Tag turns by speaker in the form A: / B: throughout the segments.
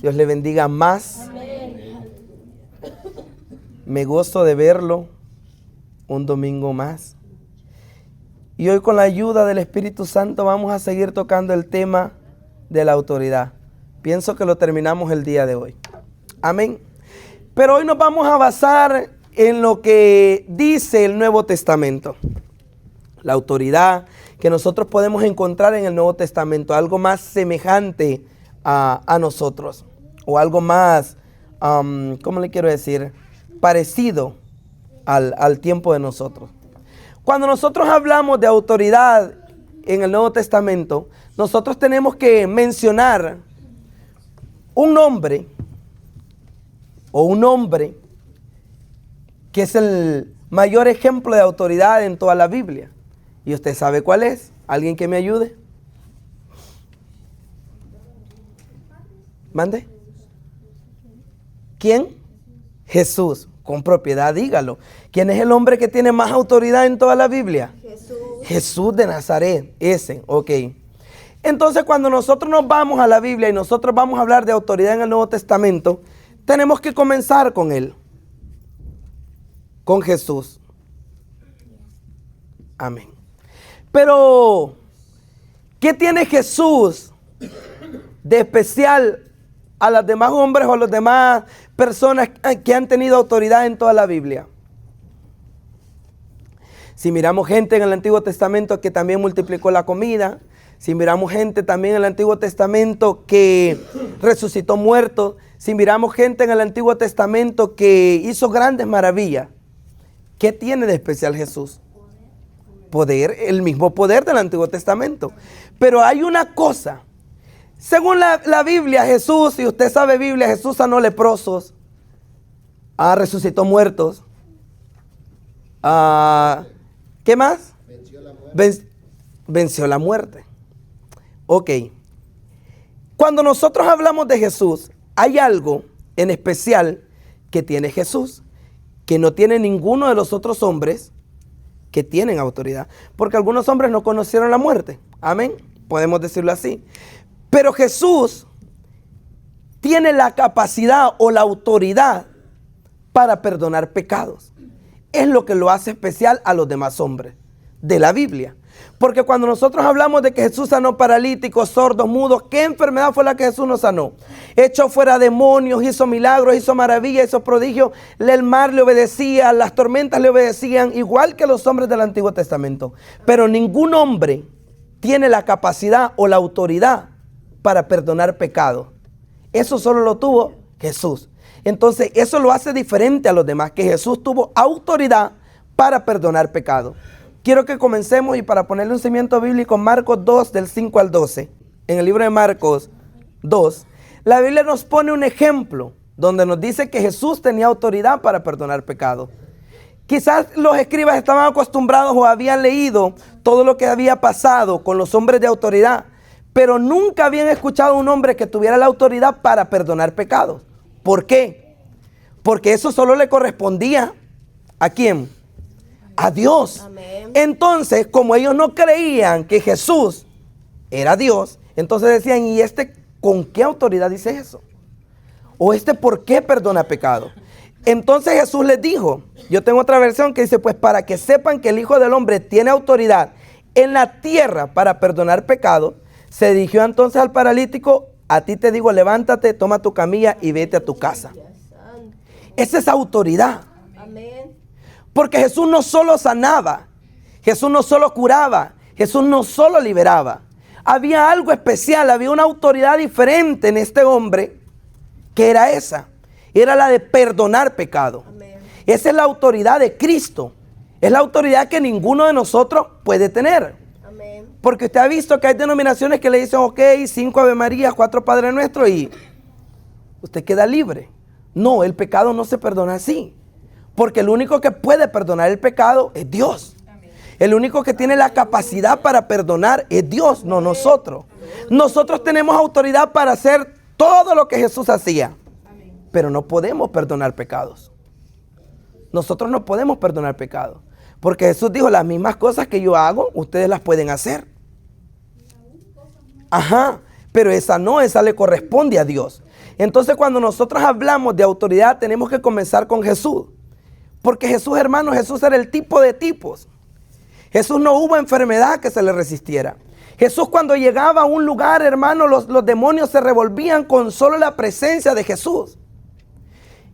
A: Dios le bendiga más. Me gozo de verlo un domingo más. Y hoy con la ayuda del Espíritu Santo vamos a seguir tocando el tema de la autoridad. Pienso que lo terminamos el día de hoy. Amén. Pero hoy nos vamos a basar en lo que dice el Nuevo Testamento. La autoridad que nosotros podemos encontrar en el Nuevo Testamento. Algo más semejante a nosotros. O algo más, ¿cómo le quiero decir? Parecido al tiempo de nosotros. Cuando nosotros hablamos de autoridad en el Nuevo Testamento, nosotros tenemos que mencionar un nombre o un hombre que es el mayor ejemplo de autoridad en toda la Biblia. ¿Y usted sabe cuál es? ¿Alguien que me ayude? ¿Mande? ¿Quién? Jesús. Con propiedad, dígalo. ¿Quién es el hombre que tiene más autoridad en toda la Biblia?
B: Jesús.
A: Jesús de Nazaret, ese, ok. Entonces cuando nosotros nos vamos a la Biblia y nosotros vamos a hablar de autoridad en el Nuevo Testamento, tenemos que comenzar con él. Con Jesús. Amén. Pero, ¿qué tiene Jesús de especial a los demás hombres o a las demás personas que han tenido autoridad en toda la Biblia? Si miramos gente en el Antiguo Testamento que también multiplicó la comida, si miramos gente también en el Antiguo Testamento que resucitó muertos, si miramos gente en el Antiguo Testamento que hizo grandes maravillas, ¿qué tiene de especial Jesús? Poder, el mismo poder del Antiguo Testamento. Pero hay una cosa. Según la Biblia, Jesús, si usted sabe Biblia, Jesús sanó leprosos, resucitó muertos. ¿Qué más? Venció la muerte. Ok. Cuando nosotros hablamos de Jesús, hay algo en especial que tiene Jesús, que no tiene ninguno de los otros hombres que tienen autoridad. Porque algunos hombres no conocieron la muerte. Amén. Podemos decirlo así. Pero Jesús tiene la capacidad o la autoridad para perdonar pecados. Es lo que lo hace especial a los demás hombres de la Biblia. Porque cuando nosotros hablamos de que Jesús sanó paralíticos, sordos, mudos, ¿qué enfermedad fue la que Jesús nos sanó? Echó fuera demonios, hizo milagros, hizo maravillas, hizo prodigios. El mar le obedecía, las tormentas le obedecían, igual que los hombres del Antiguo Testamento. Pero ningún hombre tiene la capacidad o la autoridad para perdonar pecados. Eso solo lo tuvo Jesús. Entonces eso lo hace diferente a los demás, que Jesús tuvo autoridad para perdonar pecados. Quiero que comencemos, y para ponerle un cimiento bíblico, Marcos 2 del 5 al 12. En el libro de Marcos 2, la Biblia nos pone un ejemplo donde nos dice que Jesús tenía autoridad para perdonar pecados. Quizás los escribas estaban acostumbrados o habían leído todo lo que había pasado con los hombres de autoridad, pero nunca habían escuchado a un hombre que tuviera la autoridad para perdonar pecados. ¿Por qué? Porque eso solo le correspondía ¿a quién? A Dios.
B: Amén.
A: Entonces, como ellos no creían que Jesús era Dios, entonces decían, ¿y este con qué autoridad dice eso? ¿O este por qué perdona pecado? Entonces Jesús les dijo, yo tengo otra versión que dice, pues para que sepan que el Hijo del Hombre tiene autoridad en la tierra para perdonar pecado, se dirigió entonces al paralítico, a ti te digo, levántate, toma tu camilla y vete a tu casa. Esa es autoridad.
B: Amén.
A: Porque Jesús no solo sanaba, Jesús no solo curaba, Jesús no solo liberaba. Había algo especial, había una autoridad diferente en este hombre, que era esa. Era la de perdonar pecado.
B: Amén.
A: Esa es la autoridad de Cristo. Es la autoridad que ninguno de nosotros puede tener.
B: Amén.
A: Porque usted ha visto que hay denominaciones que le dicen, ok, 5 Ave Marías, 4 Padre Nuestro y usted queda libre. No, el pecado no se perdona así. Porque el único que puede perdonar el pecado es Dios. Amén. El único que tiene la capacidad para perdonar es Dios, no nosotros. Nosotros tenemos autoridad para hacer todo lo que Jesús hacía. Pero no podemos perdonar pecados. nosotros no podemos perdonar pecado. Porque Jesús dijo, las mismas cosas que yo hago, ustedes las pueden hacer. Ajá, pero esa no, esa le corresponde a Dios. Entonces cuando nosotros hablamos de autoridad, tenemos que comenzar con Jesús. Porque Jesús, hermano, Jesús era el tipo de tipos. Jesús no hubo enfermedad que se le resistiera. Jesús cuando llegaba a un lugar, hermano, los demonios se revolvían con solo la presencia de Jesús.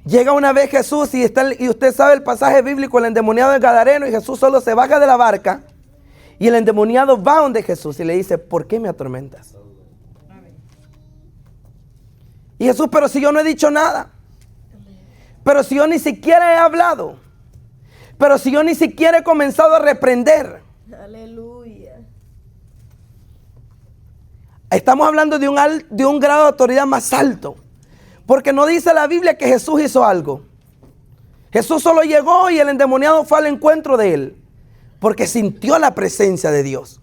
A: Llega una vez Jesús y usted sabe el pasaje bíblico, el endemoniado del Gadareno, y Jesús solo se baja de la barca y el endemoniado va donde Jesús y le dice, ¿por qué me atormentas? Y Jesús, pero si yo no he dicho nada, pero si yo ni siquiera he hablado, pero si yo ni siquiera he comenzado a reprender.
B: Aleluya.
A: Estamos hablando de un grado de autoridad más alto. Porque no dice la Biblia que Jesús hizo algo. Jesús solo llegó y el endemoniado fue al encuentro de él. Porque sintió la presencia de Dios.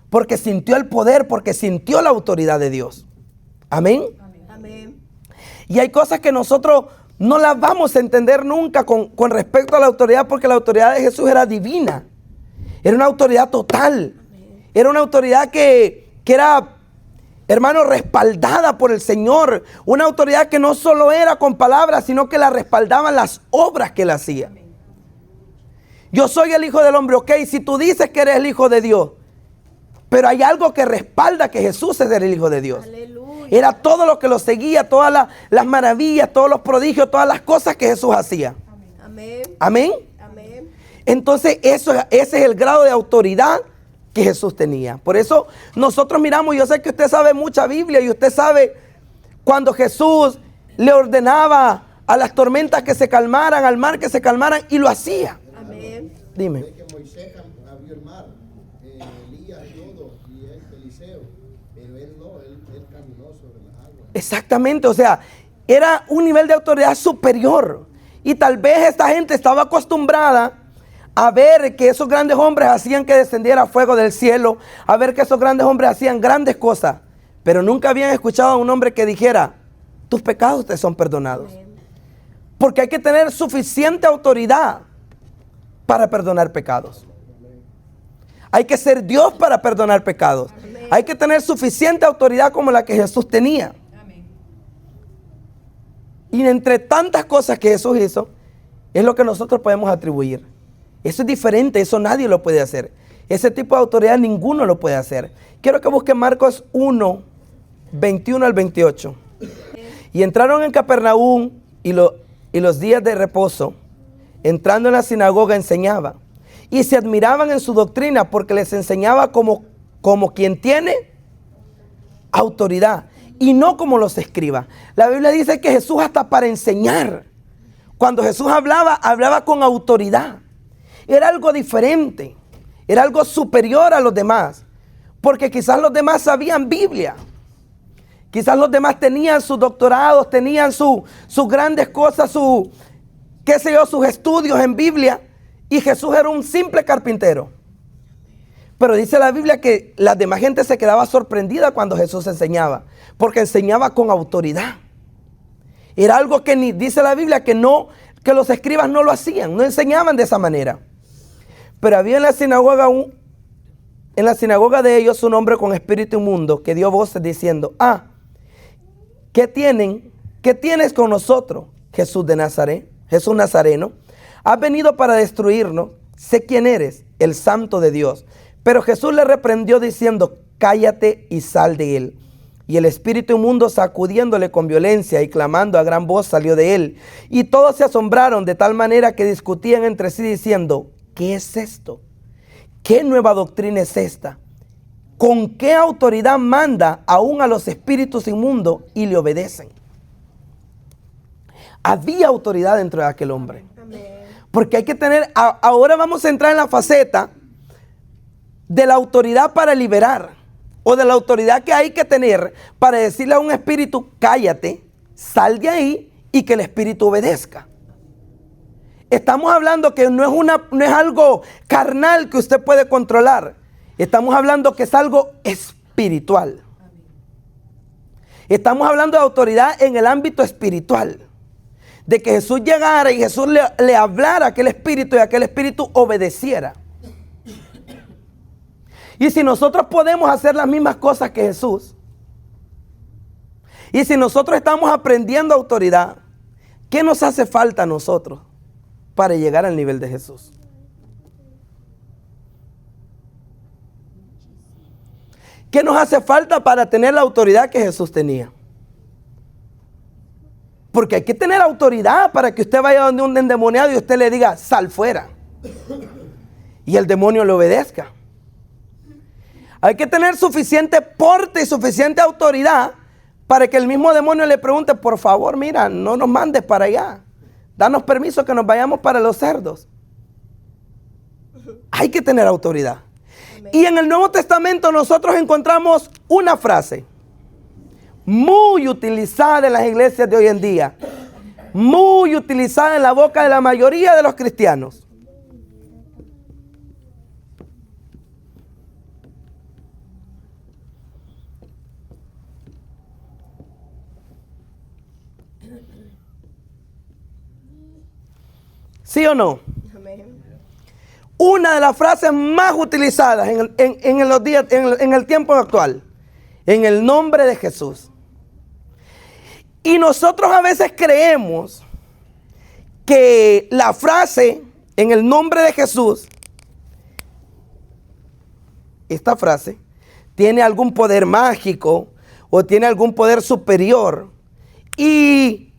A: Porque sintió el poder, porque sintió la autoridad de Dios. Amén.
B: Amén.
A: Y hay cosas que nosotros no las vamos a entender nunca con respecto a la autoridad, porque la autoridad de Jesús era divina. Era una autoridad total. Era una autoridad que era, hermano, respaldada por el Señor. Una autoridad que no solo era con palabras, sino que la respaldaban las obras que él hacía. Yo soy el Hijo del Hombre, ok, si tú dices que eres el Hijo de Dios, pero hay algo que respalda que Jesús es el Hijo de Dios.
B: Aleluya.
A: Era todo lo que lo seguía, todas las maravillas, todos los prodigios, todas las cosas que Jesús hacía.
B: Amén.
A: Amén.
B: Amén.
A: Entonces ese es el grado de autoridad que Jesús tenía. Por eso nosotros miramos, yo sé que usted sabe mucha Biblia y usted sabe cuando Jesús le ordenaba a las tormentas que se calmaran, al mar que se calmaran, y lo hacía.
B: Amén.
A: Dime.
C: De que Moisés abrió el mar, Elías todo, y Eliseo, pero él no, él caminó sobre las aguas.
A: Exactamente, o sea, era un nivel de autoridad superior. Y tal vez esta gente estaba acostumbrada a ver que esos grandes hombres hacían que descendiera fuego del cielo, a ver que esos grandes hombres hacían grandes cosas, pero nunca habían escuchado a un hombre que dijera, tus pecados te son perdonados.
B: Amén.
A: Porque hay que tener suficiente autoridad para perdonar pecados. Hay que ser Dios para perdonar pecados.
B: Amén.
A: Hay que tener suficiente autoridad como la que Jesús tenía.
B: Amén.
A: Y entre tantas cosas que Jesús hizo, es lo que nosotros podemos atribuir. Eso es diferente, eso nadie lo puede hacer. Ese tipo de autoridad ninguno lo puede hacer. Quiero que busquen Marcos 1, 21 al 28. Y entraron en Capernaum y los días de reposo, entrando en la sinagoga, enseñaba. Y se admiraban en su doctrina porque les enseñaba como quien tiene autoridad y no como los escribas. La Biblia dice que Jesús hasta para enseñar, cuando Jesús hablaba con autoridad. Era algo diferente, era algo superior a los demás, porque quizás los demás sabían Biblia, quizás los demás tenían sus doctorados, tenían sus grandes cosas, sus estudios en Biblia, y Jesús era un simple carpintero. Pero dice la Biblia que la demás gente se quedaba sorprendida cuando Jesús enseñaba, porque enseñaba con autoridad. Era algo que dice la Biblia que los escribas no lo hacían, no enseñaban de esa manera. Pero había en la sinagoga de ellos un hombre con espíritu inmundo que dio voces diciendo, ¿qué tienes con nosotros, Jesús de Nazaret, Jesús Nazareno? Has venido para destruirnos, sé quién eres, el Santo de Dios. Pero Jesús le reprendió diciendo, cállate y sal de él. Y el espíritu inmundo, sacudiéndole con violencia y clamando a gran voz, salió de él. Y todos se asombraron de tal manera que discutían entre sí diciendo, ¿qué es esto? ¿Qué nueva doctrina es esta? ¿Con qué autoridad manda aún a los espíritus inmundos y le obedecen? Había autoridad dentro de aquel hombre.
B: Amén.
A: Porque hay que tener, ahora vamos a entrar en la faceta de la autoridad para liberar, o de la autoridad que hay que tener para decirle a un espíritu, cállate, sal de ahí y que el espíritu obedezca. Estamos hablando que no es algo carnal que usted puede controlar. Estamos hablando que es algo espiritual. Estamos hablando de autoridad en el ámbito espiritual. de que Jesús llegara y Jesús le hablara a aquel espíritu y aquel espíritu obedeciera. Y si nosotros podemos hacer las mismas cosas que Jesús, y si nosotros estamos aprendiendo autoridad, ¿qué nos hace falta a nosotros para llegar al nivel de Jesús? ¿Qué nos hace falta para tener la autoridad que Jesús tenía? Porque hay que tener autoridad para que usted vaya donde un endemoniado y usted le diga, sal fuera. Y el demonio le obedezca. Hay que tener suficiente porte y suficiente autoridad para que el mismo demonio le pregunte, por favor, mira, no nos mandes para allá. Danos permiso que nos vayamos para los cerdos. Hay que tener autoridad. Y en el Nuevo Testamento nosotros encontramos una frase muy utilizada en las iglesias de hoy en día, muy utilizada en la boca de la mayoría de los cristianos. ¿Sí o no?
B: Amén.
A: Una de las frases más utilizadas en el tiempo actual, en el nombre de Jesús. Y nosotros a veces creemos que la frase en el nombre de Jesús, esta frase, tiene algún poder mágico o tiene algún poder superior. Y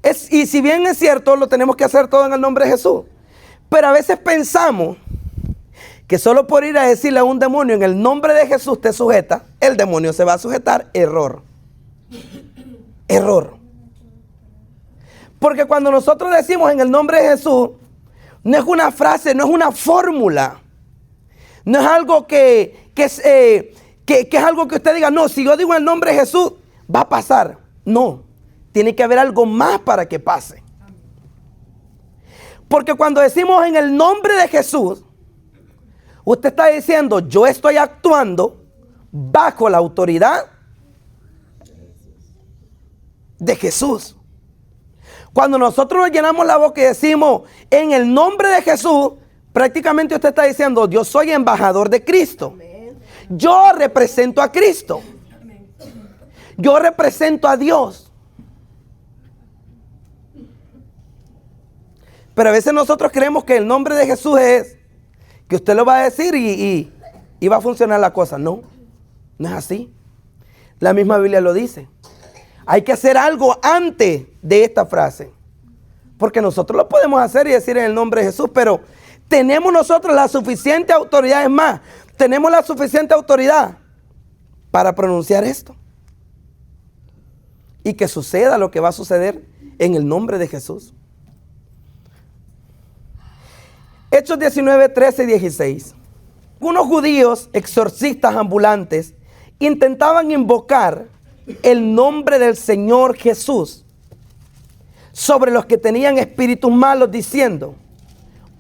A: si bien es cierto, lo tenemos que hacer todo en el nombre de Jesús. Pero a veces pensamos que solo por ir a decirle a un demonio en el nombre de Jesús te sujeta, el demonio se va a sujetar. Error. Error. Porque cuando nosotros decimos en el nombre de Jesús, no es una frase, no es una fórmula. No es algo que es algo que usted diga, no, si yo digo el nombre de Jesús, va a pasar. No, tiene que haber algo más para que pase. Porque cuando decimos en el nombre de Jesús, usted está diciendo, yo estoy actuando bajo la autoridad de Jesús. Cuando nosotros nos llenamos la boca y decimos en el nombre de Jesús, prácticamente usted está diciendo, yo soy embajador de Cristo. Yo represento a Cristo. Yo represento a Dios. Pero a veces nosotros creemos que el nombre de Jesús es que usted lo va a decir y va a funcionar la cosa. No, no es así. La misma Biblia lo dice. Hay que hacer algo antes de esta frase. Porque nosotros lo podemos hacer y decir en el nombre de Jesús, pero tenemos nosotros la suficiente autoridad. Es más, tenemos la suficiente autoridad para pronunciar esto. Y que suceda lo que va a suceder en el nombre de Jesús. Hechos 19, 13 y 16. Unos judíos exorcistas ambulantes intentaban invocar el nombre del Señor Jesús sobre los que tenían espíritus malos, diciendo,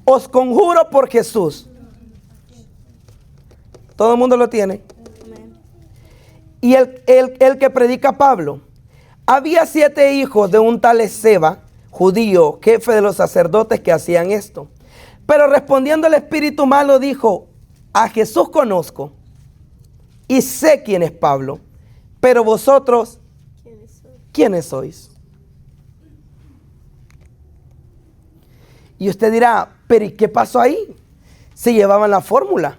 A: os conjuro por Jesús. Todo el mundo lo tiene. Y el que predica Pablo. Había 7 hijos de un tal Esceva, judío, jefe de los sacerdotes, que hacían esto. Pero respondiendo el espíritu malo dijo, a Jesús conozco y sé quién es Pablo, pero vosotros, ¿quiénes sois? Y usted dirá, pero ¿y qué pasó ahí? Se llevaban la fórmula.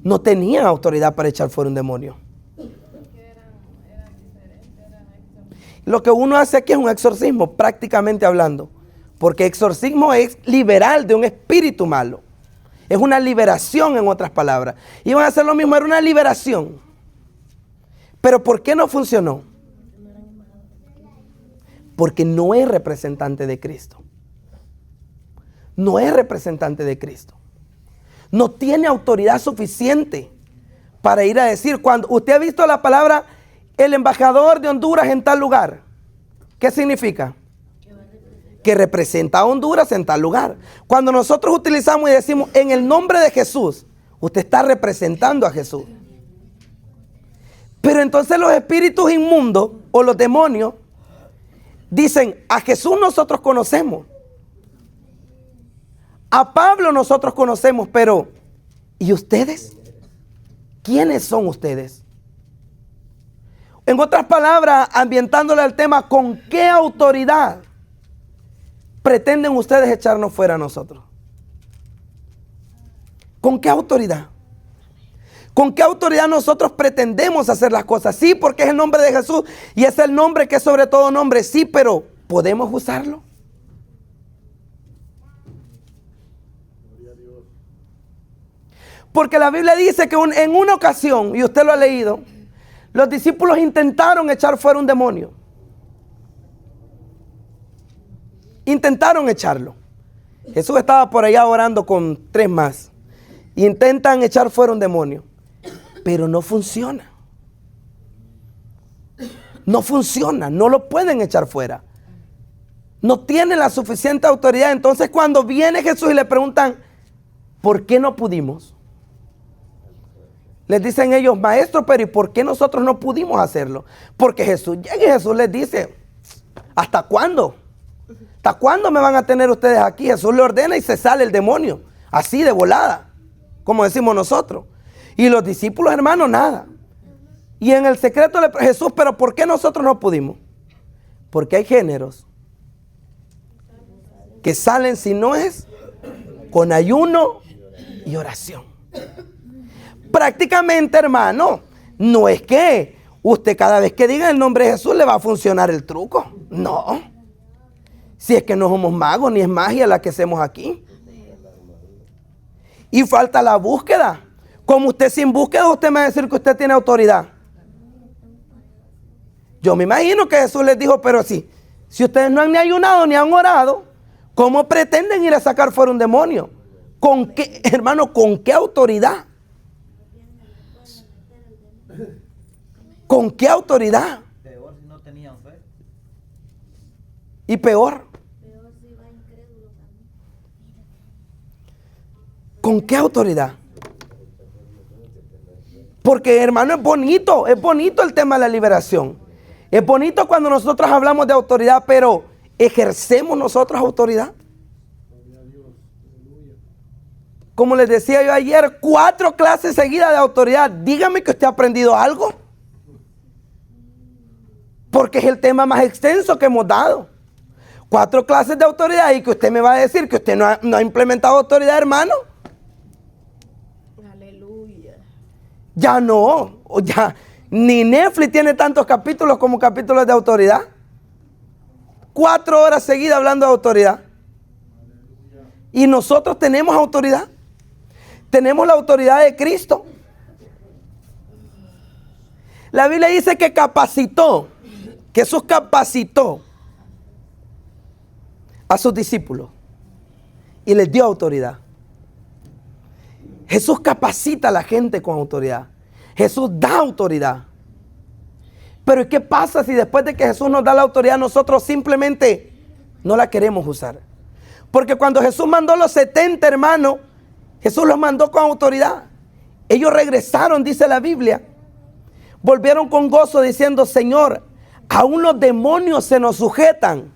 A: No tenían autoridad para echar fuera un demonio. Lo que uno hace aquí es un exorcismo, prácticamente hablando. Porque exorcismo es liberar de un espíritu malo. Es una liberación, en otras palabras. Iban a hacer lo mismo, era una liberación. Pero ¿por qué no funcionó? Porque no es representante de Cristo. No es representante de Cristo. No tiene autoridad suficiente para ir a decir, cuando usted ha visto la palabra el embajador de Honduras en tal lugar, ¿qué significa? Que representa a Honduras en tal lugar. Cuando nosotros utilizamos y decimos en el nombre de Jesús, Usted está representando a Jesús. Pero entonces los espíritus inmundos o los demonios dicen, a Jesús nosotros conocemos. A Pablo nosotros conocemos, pero ¿y ustedes? ¿Quiénes son ustedes? En otras palabras, ambientándole al tema, ¿con qué autoridad pretenden ustedes echarnos fuera a nosotros? ¿Con qué autoridad? ¿Con qué autoridad nosotros pretendemos hacer las cosas? Sí, porque es el nombre de Jesús y es el nombre que es sobre todo nombre. Sí, pero ¿podemos usarlo? Porque la Biblia dice que en una ocasión, y usted lo ha leído, los discípulos intentaron echar fuera un demonio. Intentaron echarlo. Jesús estaba por allá orando con 3 más. Intentan echar fuera un demonio. Pero no funciona. No funciona. No lo pueden echar fuera. No tienen la suficiente autoridad. Entonces cuando viene Jesús y le preguntan, ¿por qué no pudimos? Les dicen ellos, maestro, pero ¿y por qué nosotros no pudimos hacerlo? Porque Jesús llega y Jesús les dice, ¿hasta cuándo? ¿Hasta cuándo me van a tener ustedes aquí? Jesús le ordena y se sale el demonio, así de volada, como decimos nosotros. Y los discípulos, hermanos, nada. Y en el secreto de Jesús, ¿pero por qué nosotros no pudimos? Porque hay géneros que salen, si no es con ayuno y oración. Prácticamente, hermano, no es que usted cada vez que diga el nombre de Jesús le va a funcionar el truco. No. Si es que no somos magos, ni es magia la que hacemos aquí. Y falta la búsqueda. Como usted sin búsqueda, usted me va a decir que usted tiene autoridad. Yo me imagino que Jesús les dijo, pero si ustedes no han ni ayunado ni han orado, ¿cómo pretenden ir a sacar fuera un demonio? ¿Con qué, hermano, con qué autoridad? ¿Con qué autoridad?
D: Peor si no tenían fe.
A: Y peor. ¿Con qué autoridad? Porque, hermano, es bonito el tema de la liberación. Es bonito cuando nosotros hablamos de autoridad, pero ¿ejercemos nosotros autoridad? Como les decía yo ayer, 4 clases seguidas de autoridad. Dígame que usted ha aprendido algo. Porque es el tema más extenso que hemos dado. 4 clases de autoridad y que usted me va a decir que usted no ha implementado autoridad, hermano.
B: Aleluya.
A: Ya no, ya ni Netflix tiene tantos capítulos como capítulos de autoridad. 4 horas seguidas hablando de autoridad. Y nosotros tenemos autoridad. Tenemos la autoridad de Cristo. La Biblia dice que capacitó, que Jesús capacitó a sus discípulos y les dio autoridad. Jesús capacita a la gente con autoridad. Jesús da autoridad. Pero ¿qué pasa si después de que Jesús nos da la autoridad nosotros simplemente no la queremos usar? Porque cuando Jesús mandó los 70 hermanos, Jesús los mandó con autoridad. Ellos regresaron, dice la Biblia. Volvieron con gozo diciendo, Señor, aún los demonios se nos sujetan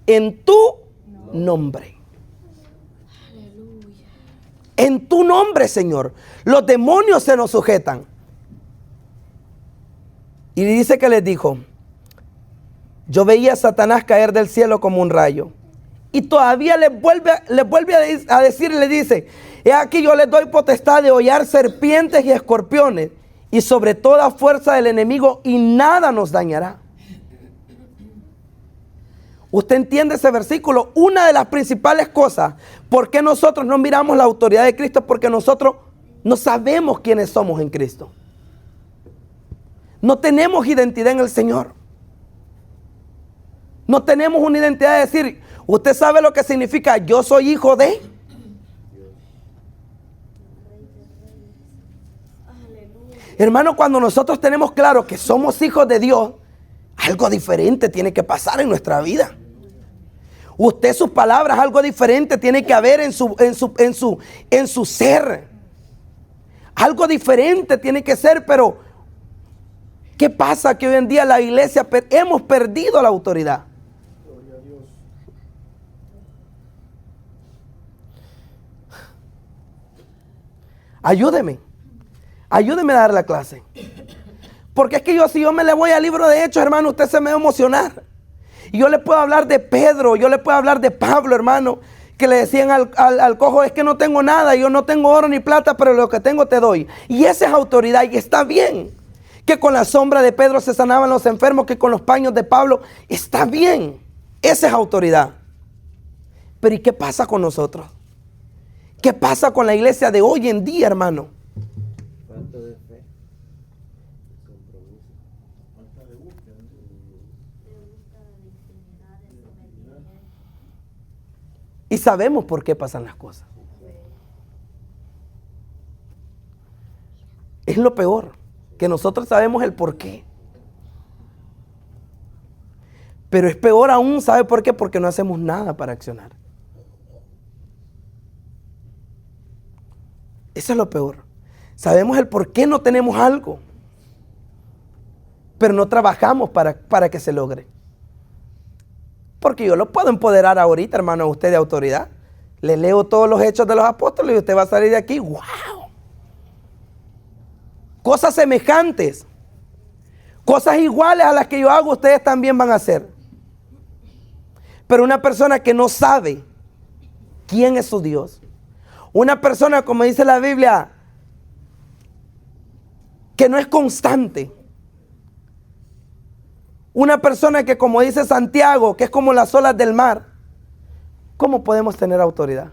A: en tu nombre. En tu nombre, Señor. Los demonios se nos sujetan. Y dice que les dijo, yo veía a Satanás caer del cielo como un rayo. Y todavía les vuelve a decir y le dice, he aquí yo les doy potestad de hollar serpientes y escorpiones y sobre toda fuerza del enemigo y nada nos dañará. ¿Usted entiende ese versículo? Una de las principales cosas, ¿por qué nosotros no miramos la autoridad de Cristo? Porque nosotros no sabemos quiénes somos en Cristo. No tenemos identidad en el Señor. No tenemos una identidad de decir, ¿usted sabe lo que significa yo soy hijo de? Hermano, cuando nosotros tenemos claro que somos hijos de Dios, algo diferente tiene que pasar en nuestra vida. Usted, sus palabras, algo diferente tiene que haber en su ser. Algo diferente tiene que ser, pero ¿qué pasa? Que hoy en día la iglesia hemos perdido la autoridad.
C: Gloria a Dios.
A: Ayúdeme a dar la clase. Porque es que si yo me le voy al libro de Hechos, hermano, usted se me va a emocionar. Y yo le puedo hablar de Pedro, yo le puedo hablar de Pablo, hermano, que le decían al cojo, es que no tengo nada, yo no tengo oro ni plata, pero lo que tengo te doy. Y esa es autoridad y está bien. Que con la sombra de Pedro se sanaban los enfermos, que con los paños de Pablo, está bien. Esa es autoridad. Pero ¿y qué pasa con nosotros? ¿Qué pasa con la iglesia de hoy en día, hermano?
C: Falta de fe. Compromiso. Falta de búsqueda.
A: Y sabemos por qué pasan las cosas. Es lo peor, que nosotros sabemos el por qué. Pero es peor aún, ¿sabe por qué? Porque no hacemos nada para accionar. Eso es lo peor. Sabemos el por qué no tenemos algo, pero no trabajamos para que se logre. Porque yo lo puedo empoderar ahorita, hermano, a usted de autoridad. Le leo todos los hechos de los apóstoles y usted va a salir de aquí, ¡wow! Cosas semejantes, cosas iguales a las que yo hago, ustedes también van a hacer. Pero una persona que no sabe quién es su Dios, una persona, como dice la Biblia, que no es constante, una persona que, como dice Santiago, que es como las olas del mar, ¿cómo podemos tener autoridad?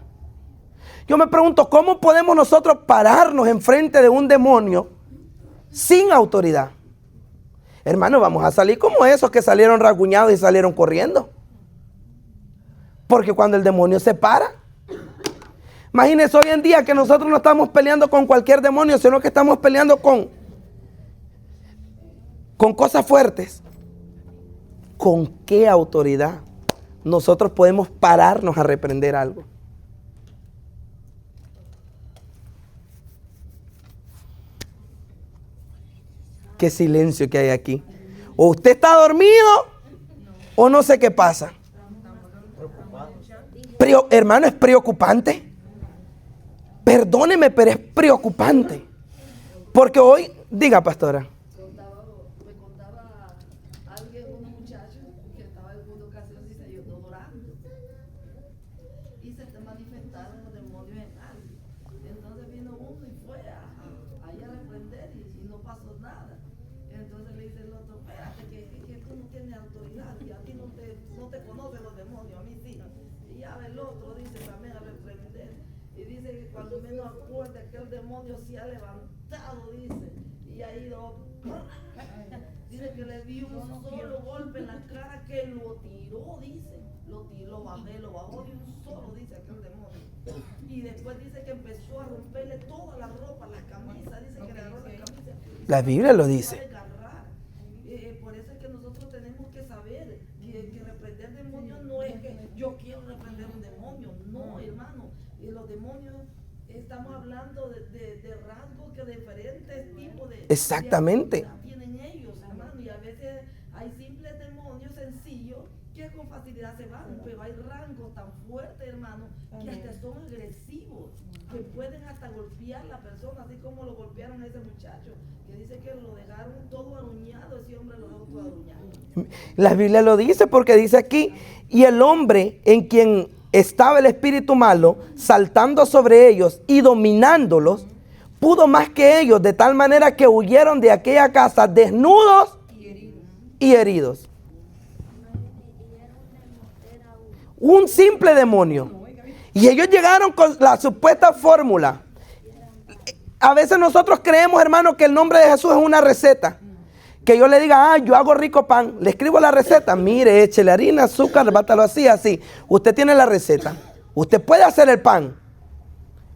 A: Yo me pregunto, ¿cómo podemos nosotros pararnos enfrente de un demonio sin autoridad? Hermano, vamos a salir como esos que salieron rasguñados y salieron corriendo. Porque cuando el demonio se para, imagínense hoy en día que nosotros no estamos peleando con cualquier demonio, sino que estamos peleando con cosas fuertes. ¿Con qué autoridad nosotros podemos pararnos a reprender algo? Qué silencio que hay aquí. O usted está dormido o no sé qué pasa. Hermano, es preocupante. Perdóneme, pero es preocupante. Porque hoy, diga, pastora.
B: Me contaba alguien, un muchacho que estaba en una ocasión, dice yo, orando. Y se te manifestaron los demonios en alguien. Entonces vino uno y fue ahí a reprender y no pasó nada. Entonces le dice el otro, espérate, que tú no tienes autoridad y a ti no te conocen los demonios, a mí sí. Y ya el otro dice también a reprender. Y dice que cuando menos acuerde que el demonio se ha levantado, dice, y ha ido, dice que le dio un solo golpe en la cara que lo tiró, dice, lo bajó de un solo, dice aquel demonio. Y después dice que empezó a romperle toda la ropa, la camisa, dice que le agarró la camisa.
A: La Biblia lo dice.
B: Por eso es que nosotros tenemos que saber que reprender demonios no es que yo quiero reprender un demonio, no, hermano. Y los demonios, estamos hablando de rasgos que diferentes tipos de
A: Exactamente.
B: tienen ellos, hermano. Y a veces hay simples demonios sencillos que con facilidad se van, pero hay rangos tan fuertes, hermano, que hasta son agresivos, que pueden hasta golpear a la persona, así como lo golpearon a ese muchacho, que dice que lo dejaron todo aruñado, ese hombre lo dejó todo aruñado.
A: La Biblia lo dice porque dice aquí, y el hombre en quien estaba el espíritu malo, saltando sobre ellos y dominándolos, pudo más que ellos, de tal manera que huyeron de aquella casa desnudos y heridos. Un simple demonio. Y ellos llegaron con la supuesta fórmula. A veces nosotros creemos, hermano, que el nombre de Jesús es una receta. Que yo le diga, yo hago rico pan. Le escribo la receta. Mire, échele harina, azúcar, bátalo así, así. Usted tiene la receta. Usted puede hacer el pan.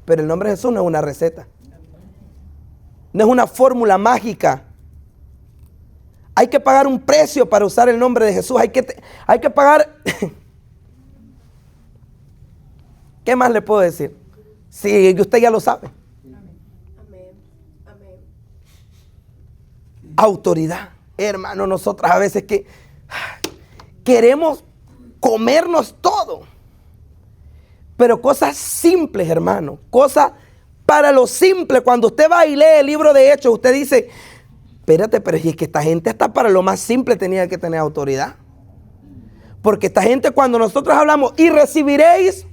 A: Pero el nombre de Jesús no es una receta. No es una fórmula mágica. Hay que pagar un precio para usar el nombre de Jesús. Hay que pagar... ¿Qué más le puedo decir? Sí, usted ya lo sabe.
B: Amén.
A: autoridad. Hermano, nosotros a veces que queremos comernos todo. Pero cosas simples, hermano. Cosas para lo simple. Cuando usted va y lee el libro de Hechos, usted dice, espérate, pero si es que esta gente hasta para lo más simple tenía que tener autoridad. Porque esta gente, cuando nosotros hablamos, y recibiréis,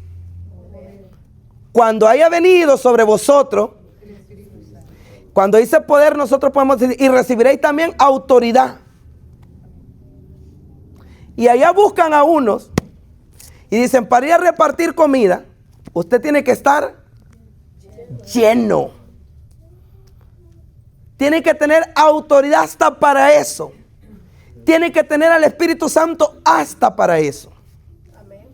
A: cuando haya venido sobre vosotros, cuando dice poder, nosotros podemos decir, y recibiréis también autoridad. Y allá buscan a unos y dicen, para ir a repartir comida, usted tiene que estar lleno. Tiene que tener autoridad hasta para eso. Tiene que tener al Espíritu Santo hasta para eso.
D: Amén.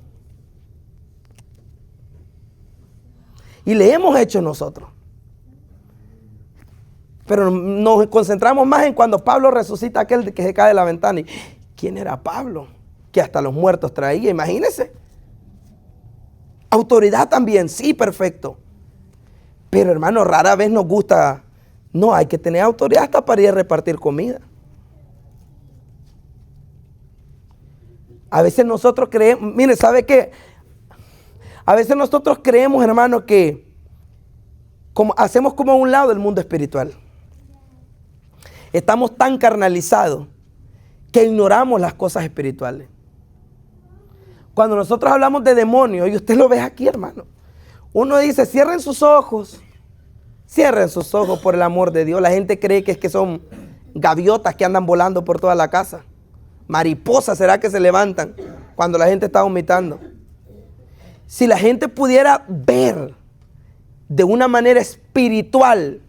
A: Y le hemos hecho nosotros. Pero nos concentramos más en cuando Pablo resucita a aquel que se cae de la ventana. ¿Y quién era Pablo? Que hasta los muertos traía, imagínense. Autoridad también, sí, perfecto. Pero hermano, rara vez nos gusta. No, hay que tener autoridad hasta para ir a repartir comida. A veces nosotros creemos, mire, ¿sabe qué? A veces nosotros creemos, hermano, que hacemos como a un lado del mundo espiritual. Estamos tan carnalizados que ignoramos las cosas espirituales. Cuando nosotros hablamos de demonios, y usted lo ve aquí, hermano, uno dice, cierren sus ojos por el amor de Dios. La gente cree que es que son gaviotas que andan volando por toda la casa. Mariposas será que se levantan cuando la gente está vomitando. Si la gente pudiera ver de una manera espiritual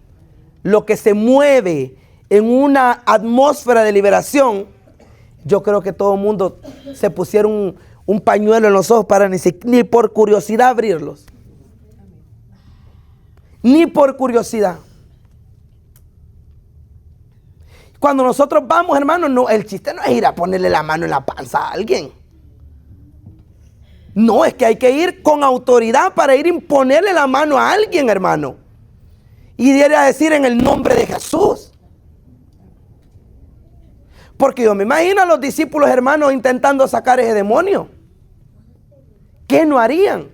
A: lo que se mueve en una atmósfera de liberación, yo creo que todo el mundo se pusiera un pañuelo en los ojos para ni por curiosidad abrirlos. Ni por curiosidad. Cuando nosotros vamos, hermano, no, el chiste no es ir a ponerle la mano en la panza a alguien. No, es que hay que ir con autoridad para ir a imponerle la mano a alguien, hermano. Y ir a decir en el nombre de Jesús. Porque yo me imagino a los discípulos, hermanos, intentando sacar ese demonio. ¿Qué no harían?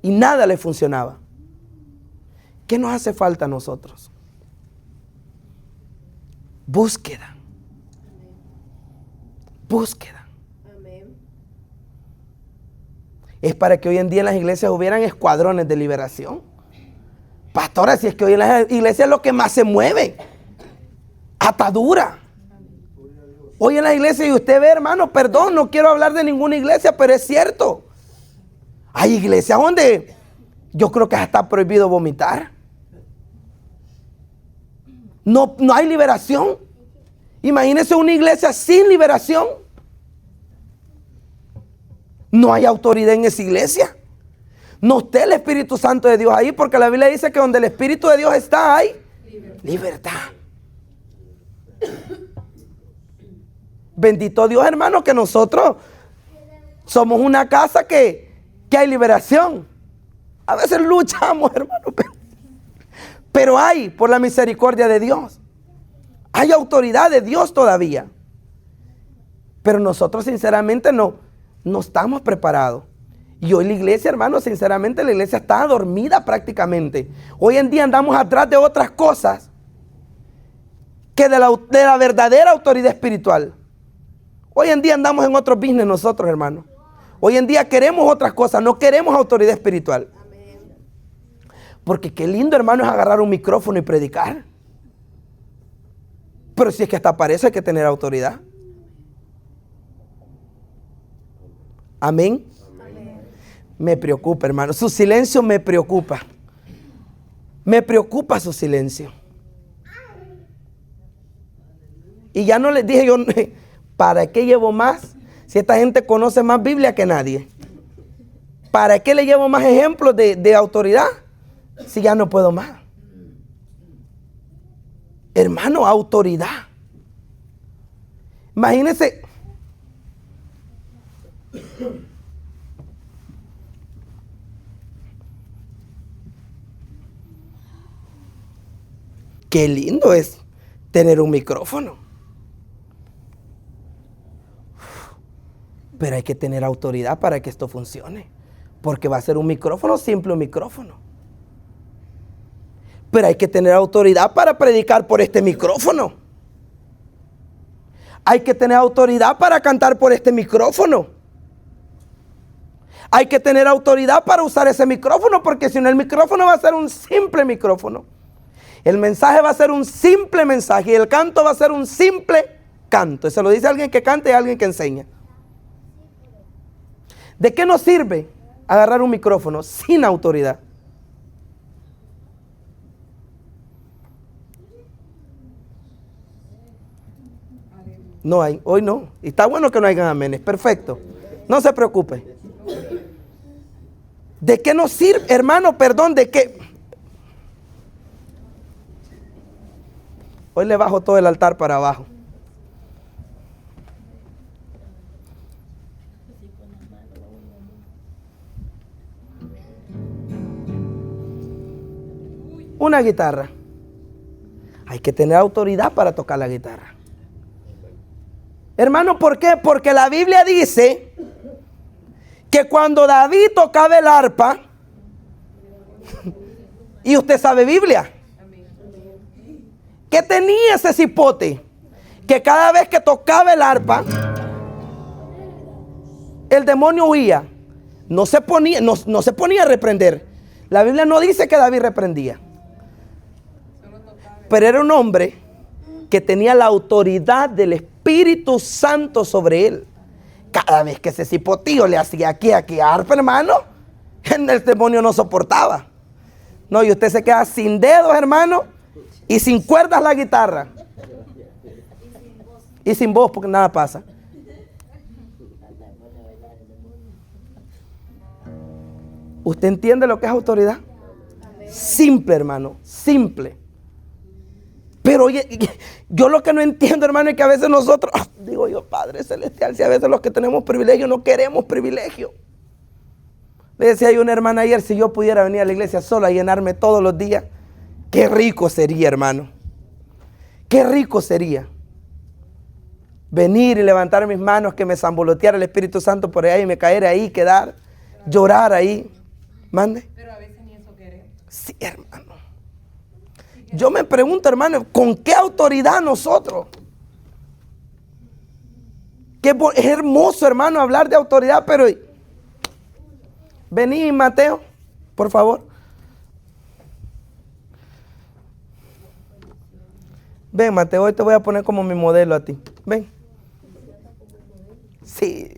A: Y nada les funcionaba. ¿Qué nos hace falta a nosotros? Búsqueda. Búsqueda.
D: Amén.
A: Es para que hoy en día en las iglesias hubieran escuadrones de liberación. Pastora, si es que hoy en las iglesias es lo que más se mueve. Atadura. Hoy en las iglesias, y usted ve, hermano, perdón, no quiero hablar de ninguna iglesia, pero es cierto. Hay iglesias donde yo creo que está prohibido vomitar. No hay liberación. Imagínese una iglesia sin liberación. No hay autoridad en esa iglesia. No esté el Espíritu Santo de Dios ahí, porque la Biblia dice que donde el Espíritu de Dios está, hay libertad. Bendito Dios, hermano, que nosotros somos una casa que hay liberación. A veces luchamos, hermano, pero hay, por la misericordia de Dios, hay autoridad de Dios todavía. Pero nosotros sinceramente no estamos preparados. Y hoy la iglesia, hermano, sinceramente la iglesia está dormida prácticamente. Hoy en día andamos atrás de otras cosas que de la verdadera autoridad espiritual. Hoy en día andamos en otro business nosotros, hermano. Hoy en día queremos otras cosas, no queremos autoridad espiritual. Porque qué lindo, hermano, es agarrar un micrófono y predicar. Pero si es que hasta para eso hay que tener autoridad. Amén. Amén. Me preocupa, hermano. Su silencio me preocupa. Me preocupa su silencio. Y ya no les dije yo, ¿para qué llevo más? Si esta gente conoce más Biblia que nadie. ¿Para qué le llevo más ejemplos de autoridad? Si ya no puedo más. Hermano, autoridad. Imagínense. Qué lindo es tener un micrófono. Pero hay que tener autoridad para que esto funcione. Porque va a ser un micrófono, simple un micrófono. Pero hay que tener autoridad para predicar por este micrófono. Hay que tener autoridad para cantar por este micrófono. Hay que tener autoridad para usar ese micrófono, porque si no, el micrófono va a ser un simple micrófono. El mensaje va a ser un simple mensaje y el canto va a ser un simple canto. Eso lo dice alguien que canta y alguien que enseña. ¿De qué nos sirve agarrar un micrófono sin autoridad? No hay, hoy no. Y está bueno que no hayan amenes, perfecto. No se preocupe. ¿De qué nos sirve, hermano? Perdón, ¿de qué? Hoy le bajo todo el altar para abajo. Una guitarra. Hay que tener autoridad para tocar la guitarra. Hermano, ¿por qué? Porque la Biblia dice que cuando David tocaba el arpa, y usted sabe Biblia, que tenía ese cipote, que cada vez que tocaba el arpa, el demonio huía. No se ponía a reprender. La Biblia no dice que David reprendía. Pero era un hombre que tenía la autoridad del Espíritu Santo sobre él. Cada vez que ese cipotío le hacía aquí arpa, hermano, el demonio no soportaba. No, y usted se queda sin dedos, hermano, y sin cuerdas la guitarra. Y sin voz, porque nada pasa. ¿Usted entiende lo que es autoridad? Simple, hermano, simple. Pero oye, yo lo que no entiendo, hermano, es que a veces nosotros, digo yo, Padre Celestial, si a veces los que tenemos privilegio no queremos privilegio. Le decía a una hermana ayer, si yo pudiera venir a la iglesia sola a llenarme todos los días, qué rico sería, hermano. Qué rico sería. Venir y levantar mis manos, que me zamboloteara el Espíritu Santo por ahí y me caer ahí, quedar, llorar ahí. Mande. Pero a veces ni eso queremos. Sí, hermano. Yo me pregunto, hermano, ¿con qué autoridad nosotros? Es hermoso, hermano, hablar de autoridad, pero vení, Mateo, por favor. Ven, Mateo, hoy te voy a poner como mi modelo a ti. Ven. Sí.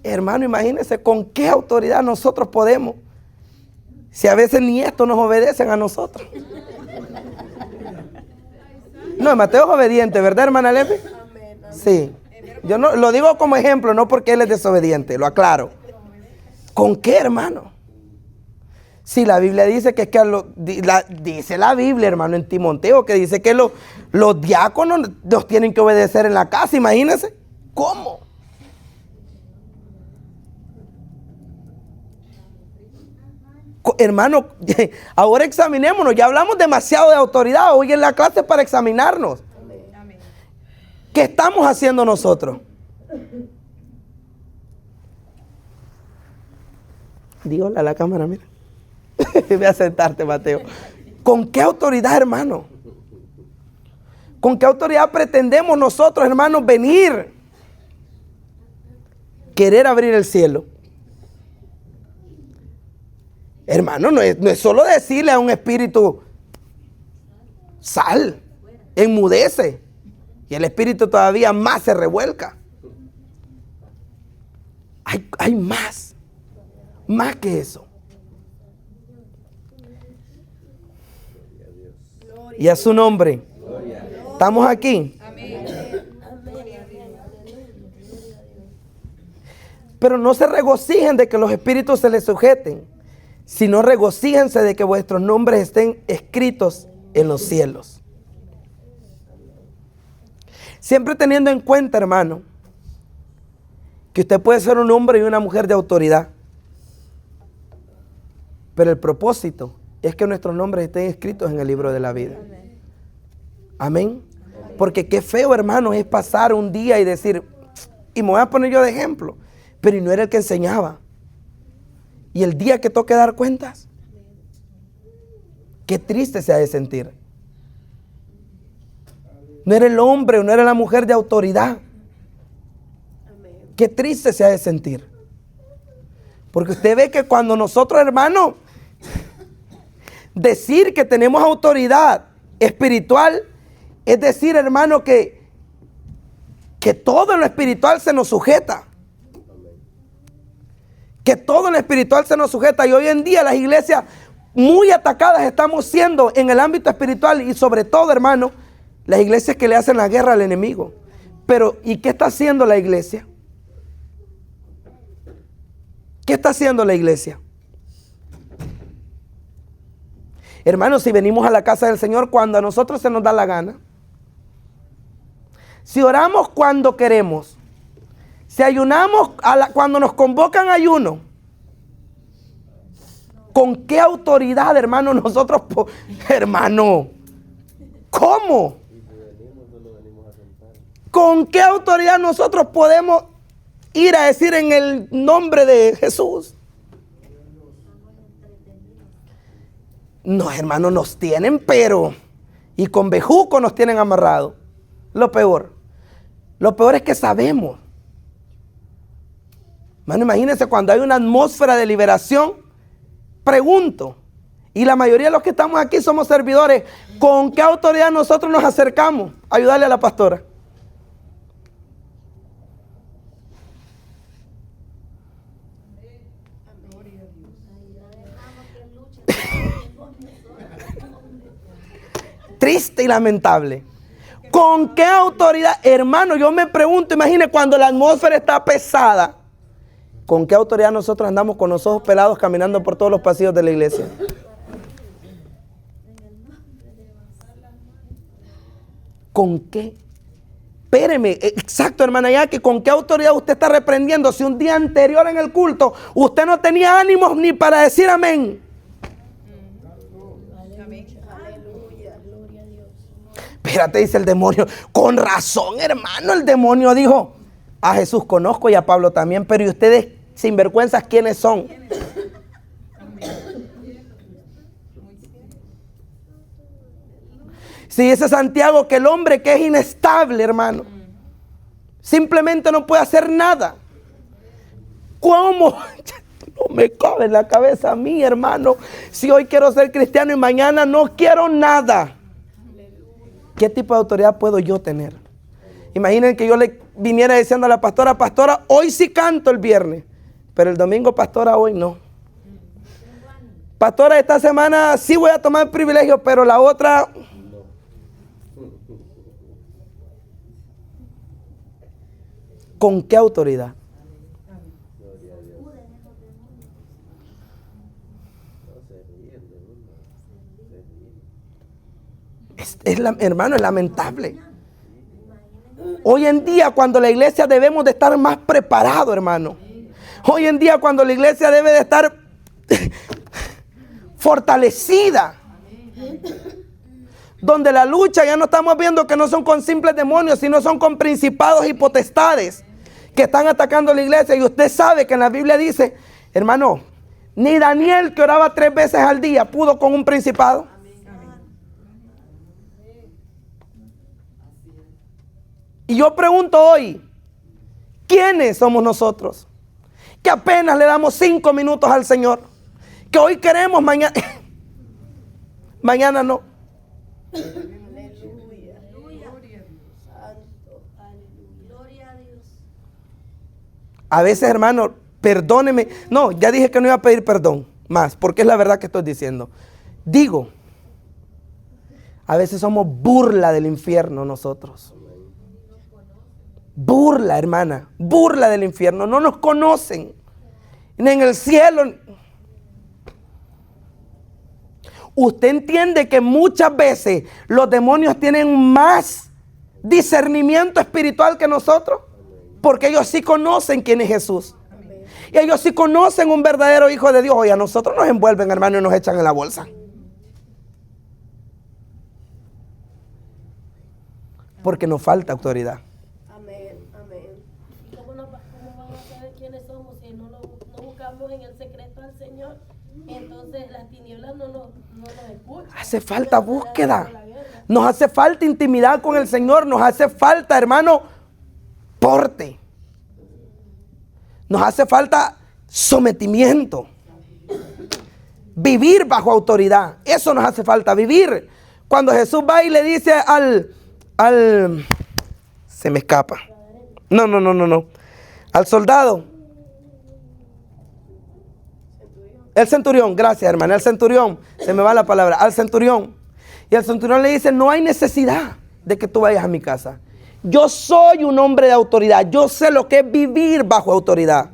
A: Hermano, imagínense con qué autoridad nosotros podemos. Si a veces ni esto nos obedecen a nosotros. No, Mateo es obediente, ¿verdad, hermana Lepe? Sí. Yo no lo digo como ejemplo, no porque él es desobediente, lo aclaro. ¿Con qué, hermano? Si la Biblia dice que es que dice la Biblia, hermano, en Timoteo, que dice que los diáconos los tienen que obedecer en la casa, imagínense. ¿Cómo? Hermano, ahora examinémonos. Ya hablamos demasiado de autoridad. Hoy en la clase para examinarnos. ¿Qué estamos haciendo nosotros? Dígale a la cámara, mira. Voy a sentarte, Mateo. ¿Con qué autoridad, hermano? ¿Con qué autoridad pretendemos nosotros, hermanos, venir? Querer abrir el cielo. Hermano, no es solo decirle a un espíritu, sal, enmudece, y el espíritu todavía más se revuelca. Hay más que eso. Y a su nombre. ¿Estamos aquí? Pero no se regocijen de que los espíritus se les sujeten, sino regocíjense de que vuestros nombres estén escritos en los cielos. Siempre teniendo en cuenta, hermano, que usted puede ser un hombre y una mujer de autoridad, pero el propósito es que nuestros nombres estén escritos en el libro de la vida. Amén. Porque qué feo, hermano, es pasar un día y decir, y me voy a poner yo de ejemplo, pero no era el que enseñaba. Y el día que toque dar cuentas, qué triste se ha de sentir. No era el hombre o no era la mujer de autoridad. Qué triste se ha de sentir. Porque usted ve que cuando nosotros, hermano, decir que tenemos autoridad espiritual, es decir, hermano, que todo en lo espiritual se nos sujeta. Que todo en lo espiritual se nos sujeta. Y hoy en día las iglesias muy atacadas estamos siendo en el ámbito espiritual y sobre todo, hermano, las iglesias que le hacen la guerra al enemigo. Pero, ¿y qué está haciendo la iglesia? ¿Qué está haciendo la iglesia? Hermanos, si venimos a la casa del Señor cuando a nosotros se nos da la gana, si oramos cuando queremos, si ayunamos cuando nos convocan ayuno, ¿con qué autoridad, hermano, nosotros, hermano, cómo? ¿Con qué autoridad nosotros podemos ir a decir en el nombre de Jesús? No, hermano, nos tienen, pero, y con bejuco nos tienen amarrados. Lo peor es que sabemos. Hermano, imagínense cuando hay una atmósfera de liberación, pregunto, y la mayoría de los que estamos aquí somos servidores, ¿con qué autoridad nosotros nos acercamos a ayudarle a la pastora? Triste y lamentable. ¿Con qué autoridad? Hermano, yo me pregunto, imagine cuando la atmósfera está pesada, ¿con qué autoridad nosotros andamos con los ojos pelados caminando por todos los pasillos de la iglesia? ¿Con qué? Espéreme, exacto, hermana, ya que con qué autoridad usted está reprendiendo si un día anterior en el culto usted no tenía ánimos ni para decir amén. Espérate, dice el demonio. Con razón, hermano, el demonio dijo, a Jesús conozco y a Pablo también, pero ¿y ustedes sinvergüenzas quiénes son? Si dice Santiago que el hombre que es inestable, hermano, simplemente no puede hacer nada. ¿Cómo? No me cabe en la cabeza a mí, hermano. Si hoy quiero ser cristiano y mañana no quiero nada, ¿qué tipo de autoridad puedo yo tener? Imaginen que yo le viniera diciendo a la pastora, pastora, hoy sí canto el viernes, pero el domingo, pastora, hoy no. Pastora, esta semana sí voy a tomar el privilegio, pero la otra... ¿Con qué autoridad? Hermano, es lamentable. Hoy en día, cuando la iglesia debemos de estar más preparados, hermano. Hoy en día, cuando la iglesia debe de estar fortalecida. Donde la lucha ya no estamos viendo que no son con simples demonios, sino son con principados y potestades que están atacando la iglesia. Y usted sabe que en la Biblia dice, hermano, ni Daniel, que oraba 3 veces al día, pudo con un principado. Y yo pregunto hoy, ¿quiénes somos nosotros? Que apenas le damos 5 minutos al Señor. Que hoy queremos, mañana, mañana no.
B: Aleluya. Santo. Gloria a Dios.
A: A veces, hermano, perdóneme. No, ya dije que no iba a pedir perdón más, porque es la verdad que estoy diciendo. Digo, a veces somos burla del infierno nosotros. Burla, hermana, burla del infierno. No nos conocen. Ni en el cielo. Usted entiende que muchas veces los demonios tienen más discernimiento espiritual que nosotros, porque ellos sí conocen quién es Jesús. Y ellos sí conocen un verdadero hijo de Dios. Oye, a nosotros nos envuelven, hermano, y nos echan en la bolsa. porque nos falta autoridad.
D: Amén, amén. ¿Y cómo van a saber quiénes somos si no buscamos en el secreto al Señor? Entonces las tinieblas no nos escuchan.
A: Hace falta búsqueda. Nos hace falta intimidad con el Señor. Nos hace falta, hermano, porte. Nos hace falta sometimiento. Vivir bajo autoridad. Eso nos hace falta, vivir. Cuando Jesús va y le dice se me escapa. No. Al soldado. El centurión, gracias hermano, el centurión, se me va la palabra, al centurión. Y el centurión le dice, no hay necesidad de que tú vayas a mi casa. Yo soy un hombre de autoridad, yo sé lo que es vivir bajo autoridad.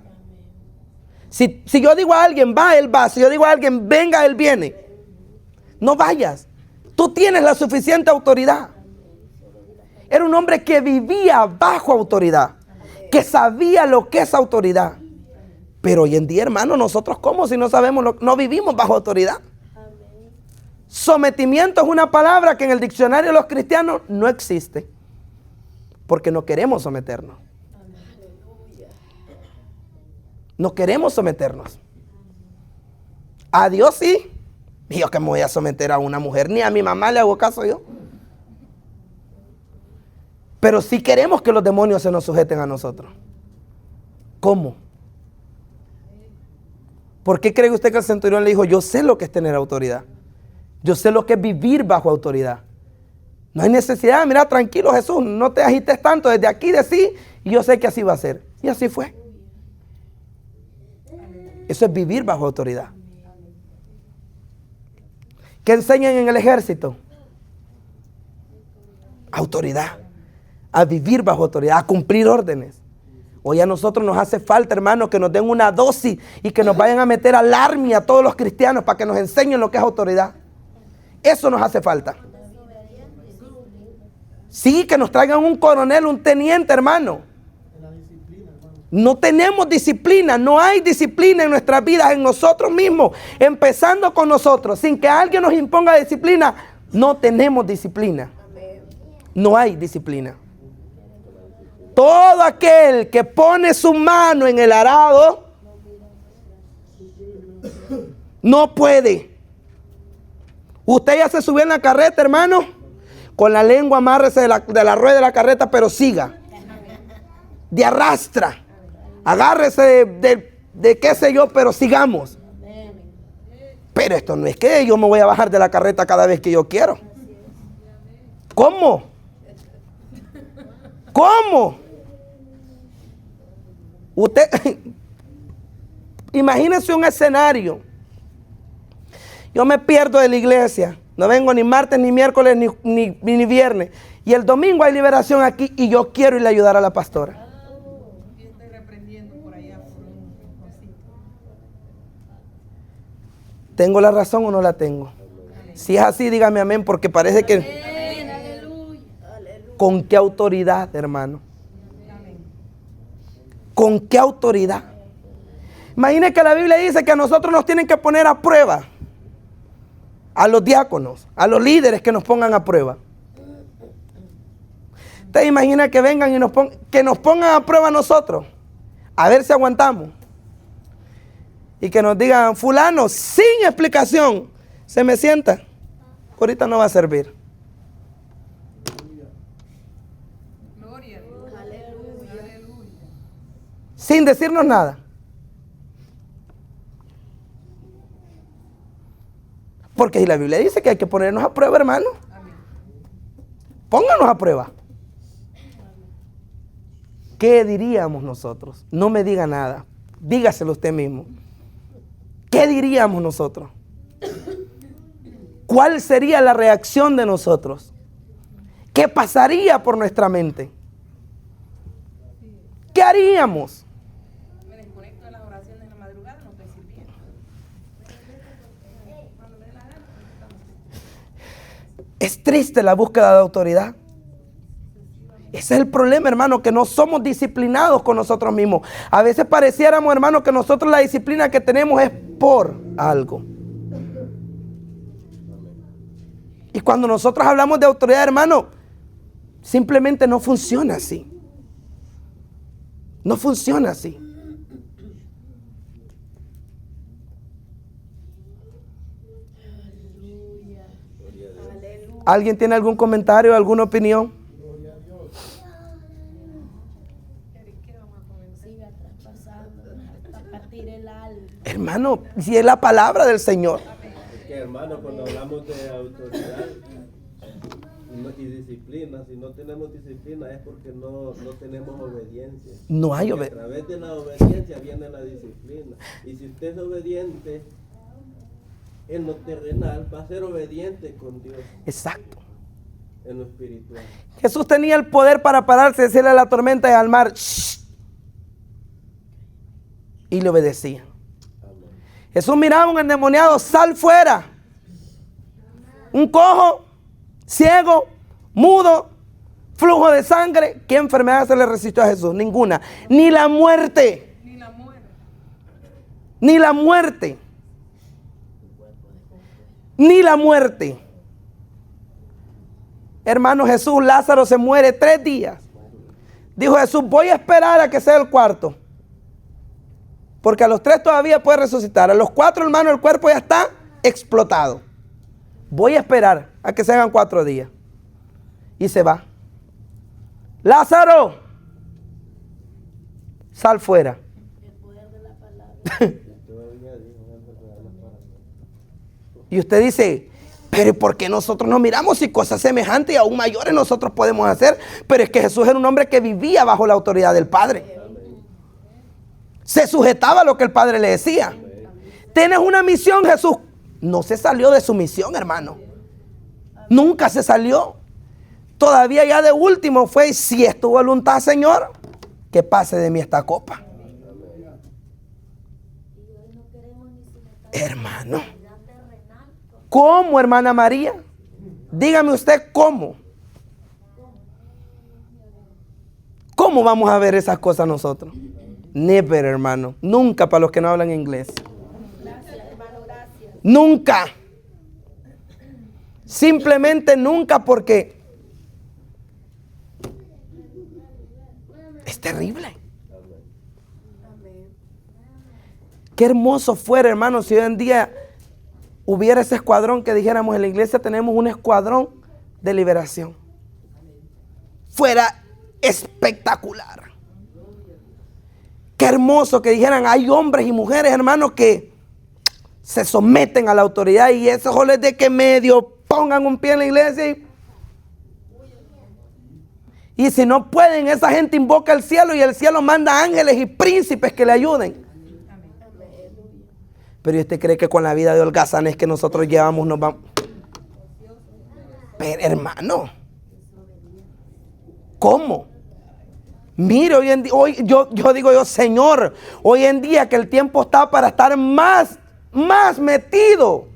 A: Si yo digo a alguien, va, él va. Si yo digo a alguien, venga, él viene. No vayas. Tú tienes la suficiente autoridad. Era un hombre que vivía bajo autoridad, que sabía lo que es autoridad. Pero hoy en día, hermano, nosotros ¿cómo si no sabemos, no vivimos bajo autoridad? Sometimiento es una palabra que en el diccionario de los cristianos no existe, porque no queremos someternos. No queremos someternos. A Dios sí. Y yo que me voy a someter a una mujer, ni a mi mamá le hago caso yo. Pero sí queremos que los demonios se nos sujeten a nosotros. ¿Cómo? ¿Por qué cree usted que el centurión le dijo, yo sé lo que es tener autoridad? Yo sé lo que es vivir bajo autoridad. No hay necesidad, mira, tranquilo Jesús, no te agites tanto, desde aquí decí, y yo sé que así va a ser. Y así fue. Eso es vivir bajo autoridad. ¿Qué enseñan en el ejército? Autoridad. A vivir bajo autoridad, a cumplir órdenes. Hoy a nosotros nos hace falta, hermanos, que nos den una dosis y que nos vayan a meter al army a todos los cristianos para que nos enseñen lo que es autoridad. Eso nos hace falta. Sí, que nos traigan un coronel, un teniente, hermano. No tenemos disciplina, no hay disciplina en nuestras vidas, en nosotros mismos, empezando con nosotros. Sin que alguien nos imponga disciplina, no tenemos disciplina. No hay disciplina. Todo aquel que pone su mano en el arado no puede. Usted ya se subió en la carreta, hermano. Con la lengua amárrese de la rueda de la carreta, pero siga. De arrastra. Agárrese de qué sé yo, pero sigamos. Pero esto no es que yo me voy a bajar de la carreta cada vez que yo quiero. ¿Cómo? ¿Cómo? Usted, imagínese un escenario. Yo me pierdo de la iglesia. No vengo ni martes, ni miércoles, ni viernes. Y el domingo hay liberación aquí y yo quiero ir a ayudar a la pastora.
E: Yo estoy reprendiendo por allá por un rinconcito.
A: ¿Tengo la razón o no la tengo? Si es así, dígame amén, porque parece que...
D: Amén, aleluya.
A: ¿Con qué autoridad, hermano? ¿Con qué autoridad? Imagine que la Biblia dice que a nosotros nos tienen que poner a prueba. A los diáconos, a los líderes que nos pongan a prueba. ¿Usted imagina que vengan y que nos pongan a prueba a nosotros? A ver si aguantamos. Y que nos digan, fulano, sin explicación, se me sienta. Ahorita no va a servir.
E: Gloria a Dios. Aleluya.
A: Sin decirnos nada. Porque si la Biblia dice que hay que ponernos a prueba, hermano. Pónganos a prueba. ¿Qué diríamos nosotros? No me diga nada. Dígaselo usted mismo. ¿Qué diríamos nosotros? ¿Cuál sería la reacción de nosotros? ¿Qué pasaría por nuestra mente? ¿Qué haríamos?
E: Me desconecto de las oraciones en la madrugada, no estoy sirviendo. Cuando me dé la gana,
A: Es triste la búsqueda de autoridad. Ese es el problema, hermano, que no somos disciplinados con nosotros mismos. A veces pareciéramos, hermano, que nosotros la disciplina que tenemos es por algo. Y cuando nosotros hablamos de autoridad, hermano, Simplemente no funciona así. No funciona así. ¿Alguien tiene algún comentario, alguna opinión?
D: Siga traspasando hasta partir el alma.
A: Hermano, si es la palabra del Señor.
F: Que hermano, cuando hablamos de autoridad y disciplina, si no tenemos disciplina es porque no tenemos obediencia.
A: No hay
F: Porque a través de la obediencia viene la disciplina. Y si usted es obediente en lo terrenal, va a ser obediente con Dios
A: Exacto.
F: en lo espiritual.
A: Jesús tenía el poder para pararse y decirle a la tormenta y al mar, "Shh", y le obedecía.
F: Amén.
A: Jesús miraba a un endemoniado, sal fuera. Un cojo, ciego, mudo, flujo de sangre. ¿Qué enfermedad se le resistió a Jesús? Ninguna. Ni la muerte.
E: Ni la muerte.
A: Ni la muerte. Ni la muerte. Hermano, Jesús, Lázaro se muere 3 días. Dijo Jesús, voy a esperar a que sea el cuarto. Porque a los 3 todavía puede resucitar. A los 4, hermano, el cuerpo ya está explotado. Voy a esperar a que se hagan 4 días. Y se va. Lázaro, sal fuera.
D: El poder de la palabra.
A: Y usted dice, pero ¿por qué nosotros no miramos si cosas semejantes y aún mayores nosotros podemos hacer? Pero es que Jesús era un hombre que vivía bajo la autoridad del Padre. Se sujetaba a lo que el Padre le decía. Tienes una misión, Jesús. No se salió de su misión, hermano. Nunca se salió. Todavía ya de último fue, si es tu voluntad, Señor, que pase de mí esta copa. Hermano. ¿Cómo, hermana María? Dígame usted cómo. ¿Cómo vamos a ver esas cosas nosotros? Never, hermano. Nunca, para los que no hablan inglés.
D: Gracias, hermano, gracias.
A: Nunca. Simplemente nunca, porque es terrible. Qué hermoso fuera, hermano, si hoy en día hubiera ese escuadrón que dijéramos en la iglesia tenemos un escuadrón de liberación. Fuera espectacular. Qué hermoso que dijeran, hay hombres y mujeres, hermanos, que se someten a la autoridad y esos joles de que medio pongan un pie en la iglesia y si no pueden, esa gente invoca al cielo y el cielo manda ángeles y príncipes que le ayuden. Pero usted cree que con la vida de holgazanes que nosotros llevamos nos vamos. Pero hermano, ¿cómo? Mire, hoy en día, yo digo, Señor, hoy en día que el tiempo está para estar más metido.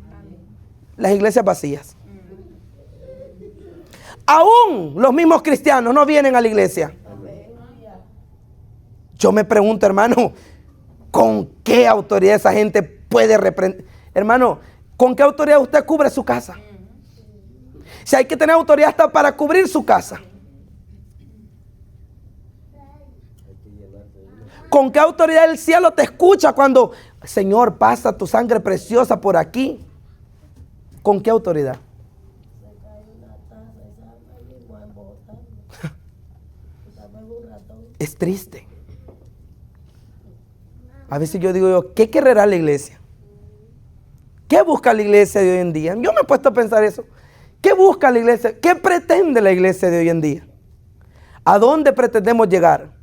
A: Las iglesias vacías. Aún los mismos cristianos no vienen a la iglesia. Yo me pregunto, hermano, ¿con qué autoridad esa gente puede reprender? Hermano, ¿con qué autoridad usted cubre su casa? Si hay que tener autoridad hasta para cubrir su casa. ¿Con qué autoridad el cielo te escucha cuando, Señor, pasa tu sangre preciosa por aquí? ¿Con qué autoridad? Es triste. A veces yo digo, ¿qué querrá la iglesia? ¿Qué busca la iglesia de hoy en día? Yo me he puesto a pensar eso. ¿Qué busca la iglesia? ¿Qué pretende la iglesia de hoy en día? ¿A dónde pretendemos llegar?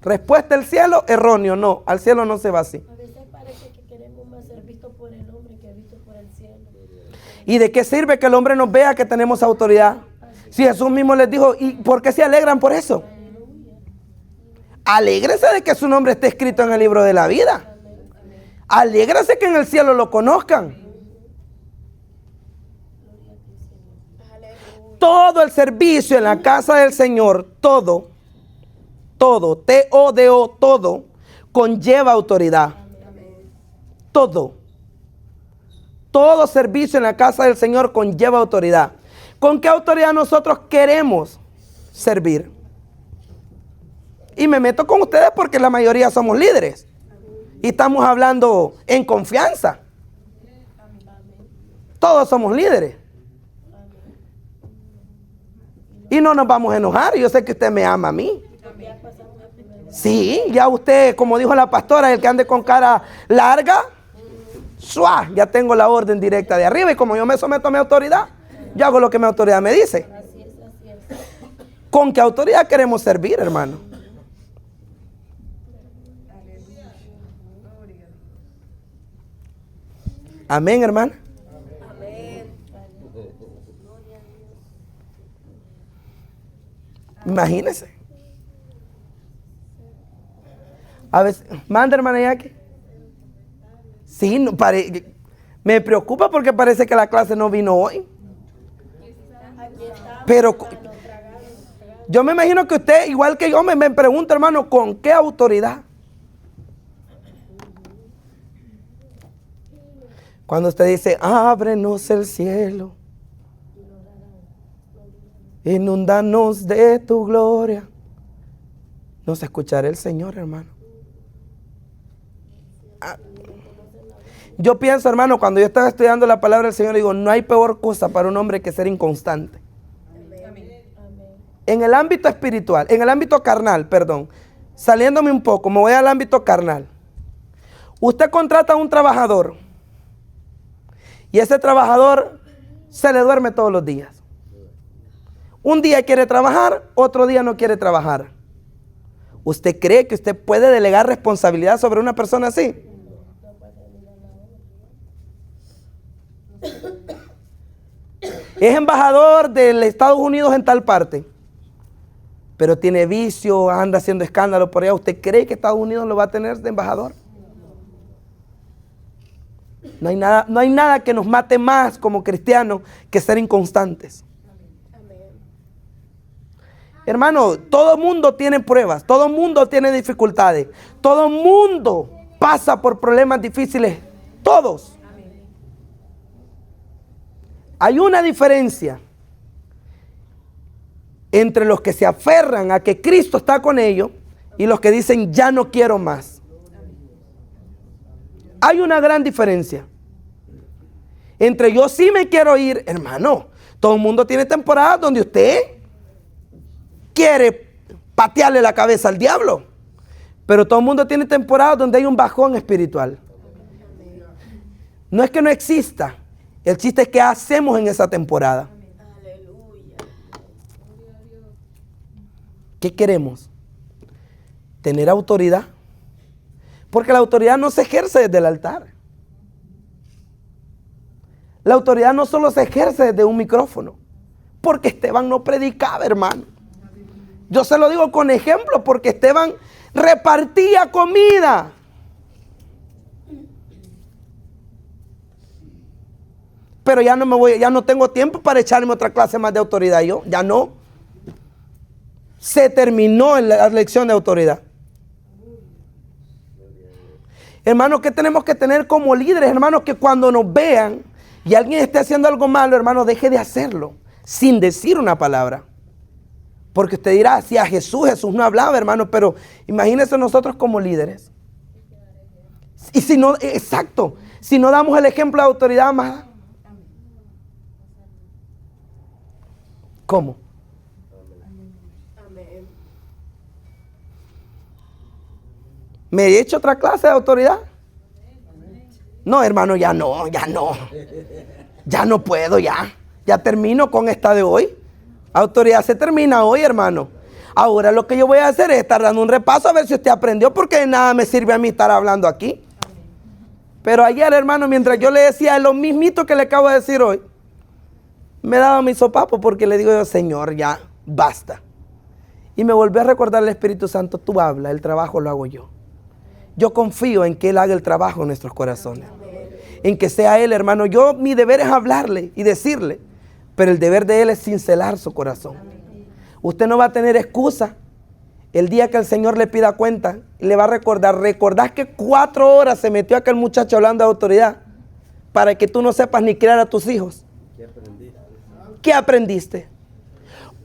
A: Respuesta del cielo, erróneo, no. Al cielo no se va así.
D: A veces parece que queremos más ser vistos por el hombre que vistos por el cielo.
A: ¿Y de qué sirve que el hombre nos vea que tenemos autoridad? Si Jesús mismo les dijo, ¿y por qué se alegran por eso? Alégrese de que su nombre esté escrito en el libro de la vida. Alégrese que en el cielo lo conozcan. Todo el servicio en la casa del Señor, todo, T-O-D-O, todo, conlleva autoridad. Todo. Todo servicio en la casa del Señor conlleva autoridad. ¿Con qué autoridad nosotros queremos servir. Y me meto con ustedes porque la mayoría somos líderes. Y estamos hablando en confianza. Todos somos líderes. Y no nos vamos a enojar. Yo sé que usted me ama a mí. Sí, ya usted, como dijo la pastora, el que ande con cara larga, ¡suá! Ya tengo la orden directa de arriba. Y como yo me someto a mi autoridad, yo hago lo que mi autoridad me dice. ¿Con qué autoridad queremos servir, hermano? Amén, hermano. Imagínese. A veces, manda, hermana Jackie. Sí, no, me preocupa porque parece que la clase no vino hoy. Pero yo me imagino que usted, igual que yo, me pregunta, hermano, ¿con qué autoridad? Cuando usted dice, ábrenos el cielo, inúndanos de tu gloria, nos escuchará el Señor, hermano. Yo pienso, hermano, cuando yo estaba estudiando la palabra del Señor, digo, no hay peor cosa para un hombre que ser inconstante. En el ámbito espiritual, en el ámbito carnal, perdón, saliéndome un poco, me voy al ámbito carnal. Usted contrata a un trabajador y ese trabajador se le duerme todos los días. Un día quiere trabajar, otro día no quiere trabajar. ¿Usted cree que usted puede delegar responsabilidad sobre una persona así? Es embajador de Estados Unidos en tal parte, pero tiene vicio, anda haciendo escándalo por allá. ¿Usted cree que Estados Unidos lo va a tener de embajador? No hay nada que nos mate más como cristianos que ser inconstantes. Hermano, todo mundo tiene pruebas, todo mundo tiene dificultades, todo mundo pasa por problemas difíciles, todos. Hay una diferencia entre los que se aferran a que Cristo está con ellos y los que dicen ya no quiero más. Hay una gran diferencia entre yo sí me quiero ir, hermano. Todo el mundo tiene temporadas donde usted quiere patearle la cabeza al diablo, pero todo el mundo tiene temporadas donde hay un bajón espiritual. No es que no exista. El chiste es qué hacemos en esa temporada. ¿Qué queremos? ¿Tener autoridad? Porque la autoridad no se ejerce desde el altar. La autoridad no solo se ejerce desde un micrófono. Porque Esteban no predicaba, hermano. Yo se lo digo con ejemplo porque Esteban repartía comida. Pero ya no tengo tiempo para echarme otra clase más de autoridad. Ya no. Se terminó la lección de autoridad. Hermanos, ¿qué tenemos que tener como líderes? Hermanos, que cuando nos vean y alguien esté haciendo algo malo, hermano, deje de hacerlo sin decir una palabra. Porque usted dirá, si a Jesús no hablaba, hermano, pero imagínense nosotros como líderes. Y si no, exacto, si no damos el ejemplo de autoridad más. ¿Cómo?
D: Amén.
A: ¿Me he hecho otra clase de autoridad? No, hermano, ya no. Ya no puedo, ya. Ya termino con esta de hoy. Autoridad se termina hoy, hermano. Ahora lo que yo voy a hacer es estar dando un repaso a ver si usted aprendió, porque de nada me sirve a mí estar hablando aquí. Pero ayer, hermano, mientras yo le decía lo mismito que le acabo de decir hoy, me daba mi sopapo porque le digo yo, Señor, ya, basta. Y me volví a recordar el Espíritu Santo, tú habla, el trabajo lo hago yo. Yo confío en que Él haga el trabajo en nuestros corazones. En que sea Él, hermano. Mi deber es hablarle y decirle, pero el deber de Él es cincelar su corazón. Usted no va a tener excusa. El día que el Señor le pida cuenta, le va a recordás que 4 horas se metió aquel muchacho hablando de autoridad para que tú no sepas ni criar a tus hijos. ¿Qué aprendiste?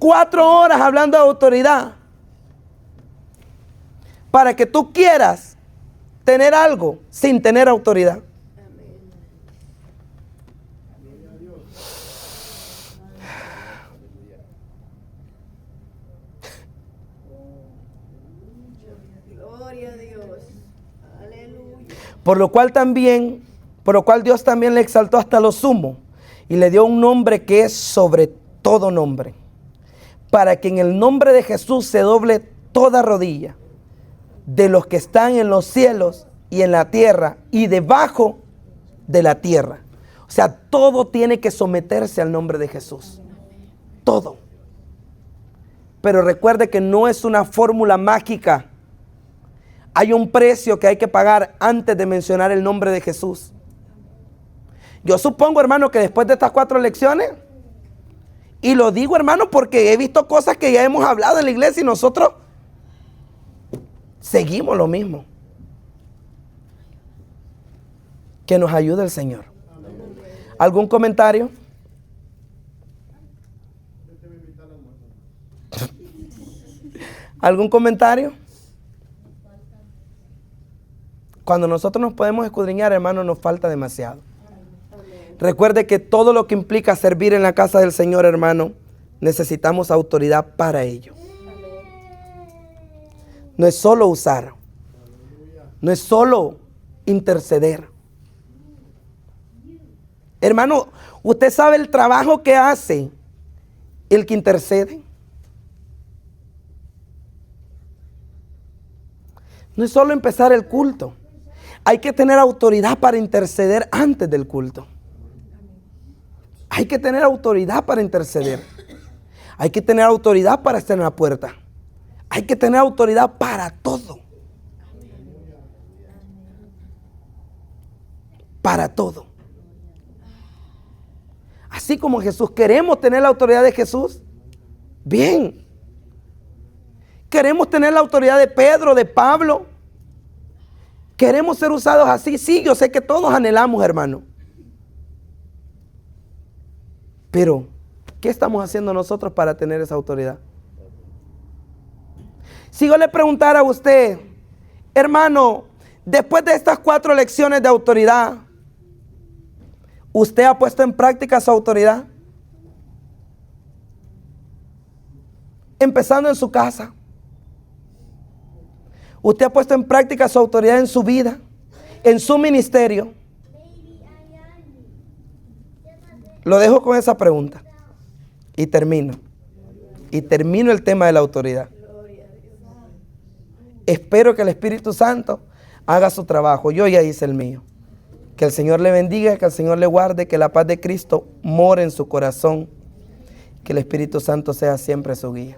A: 4 horas hablando de autoridad para que tú quieras tener algo sin tener autoridad.
B: Gloria a Dios. Aleluya.
A: Por lo cual Dios también le exaltó hasta lo sumo y le dio un nombre que es sobre todo nombre, para que en el nombre de Jesús se doble toda rodilla de los que están en los cielos y en la tierra y debajo de la tierra. O sea, todo tiene que someterse al nombre de Jesús. Todo. Pero recuerde que no es una fórmula mágica. Hay un precio que hay que pagar antes de mencionar el nombre de Jesús. Yo supongo, hermano, que después de estas 4 lecciones, y lo digo, hermano, porque he visto cosas que ya hemos hablado en la iglesia y nosotros seguimos lo mismo. Que nos ayude el Señor. ¿Algún comentario? ¿Algún comentario? Cuando nosotros nos podemos escudriñar, hermano, nos falta demasiado. Recuerde que todo lo que implica servir en la casa del Señor, hermano, necesitamos autoridad para ello. No es solo usar. No es solo interceder. Hermano, ¿usted sabe el trabajo que hace el que intercede? No es solo empezar el culto. Hay que tener autoridad para interceder antes del culto. Hay que tener autoridad para interceder. Hay que tener autoridad para estar en la puerta. Hay que tener autoridad para todo. Para todo. Así como Jesús, ¿queremos tener la autoridad de Jesús? Bien. ¿Queremos tener la autoridad de Pedro, de Pablo? ¿Queremos ser usados así? Sí, yo sé que todos anhelamos, hermano. Pero, ¿qué estamos haciendo nosotros para tener esa autoridad? Si yo le preguntara a usted, hermano, después de estas 4 lecciones de autoridad, ¿usted ha puesto en práctica su autoridad? Empezando en su casa. ¿Usted ha puesto en práctica su autoridad en su vida, en su ministerio? Lo dejo con esa pregunta. Y termino. Y termino el tema de la autoridad. Espero que el Espíritu Santo haga su trabajo. Yo ya hice el mío. Que el Señor le bendiga, que el Señor le guarde, que la paz de Cristo more en su corazón. Que el Espíritu Santo sea siempre su guía.